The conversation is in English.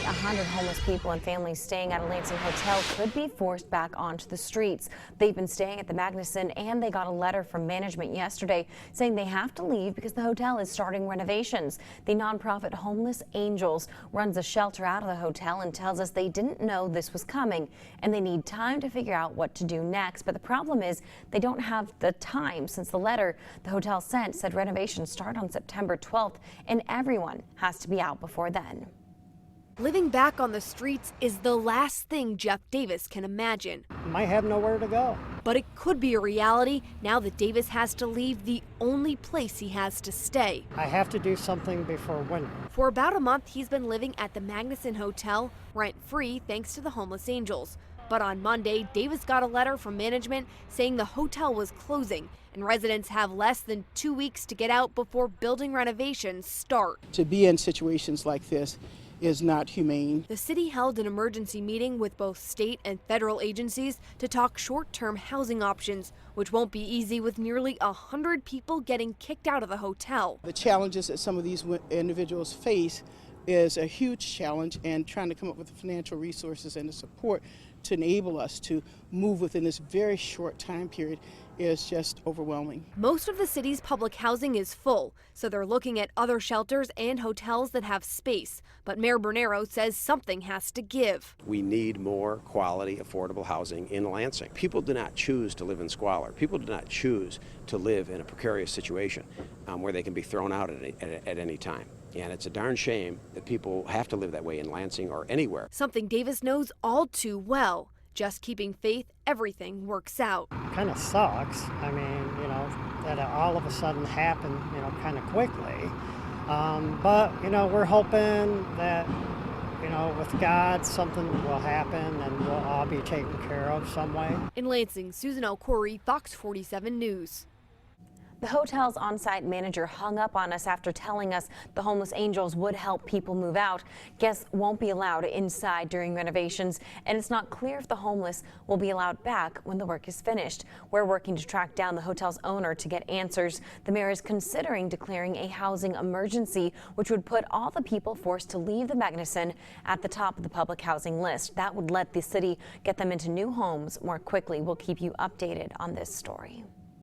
100 homeless people and families staying at a Lansing hotel could be forced back onto the streets. They've been staying at the Mangnuson, and they got a letter from management yesterday saying they have to leave because the hotel is starting renovations. The nonprofit Homeless Angels runs a shelter out of the hotel and tells us they didn't know this was coming and they need time to figure out what to do next. But the problem is they don't have the time, since the letter the hotel sent said renovations start on September 12th and everyone has to be out before then. Living back on the streets is the last thing Jeff Davis can imagine. Might have nowhere to go. But it could be a reality now that Davis has to leave the only place he has to stay. I have to do something before winter. For about a month, he's been living at the Mangnuson Hotel, rent-free thanks to the Homeless Angels. But on Monday, Davis got a letter from management saying the hotel was closing and residents have less than 2 weeks to get out before building renovations start. To be in situations like this is not humane. The city held an emergency meeting with both state and federal agencies to talk short-term housing options, which won't be easy with nearly 100 people getting kicked out of the hotel. The challenges that some of these individuals face is a huge challenge, and trying to come up with the financial resources and the support to enable us to move within this very short time period is just overwhelming. Most of the city's public housing is full, so they're looking at other shelters and hotels that have space. But Mayor Bernero says something has to give. We need more quality, affordable housing in Lansing. People do not choose to live in squalor. People do not choose to live in a precarious situation where they can be thrown out at any time. And it's a darn shame that people have to live that way in Lansing or anywhere. Something Davis knows all too well. Just keeping faith everything works out. Kind of sucks. I mean, that it all of a sudden happened, kind of quickly. But, we're hoping that, with God, something will happen and we'll all be taken care of some way. In Lansing, Susan Elcory, Fox 47 News. The hotel's on-site manager hung up on us after telling us the Homeless Angels would help people move out. Guests won't be allowed inside during renovations, and it's not clear if the homeless will be allowed back when the work is finished. We're working to track down the hotel's owner to get answers. The mayor is considering declaring a housing emergency, which would put all the people forced to leave the Mangnuson at the top of the public housing list. That would let the city get them into new homes more quickly. We'll keep you updated on this story.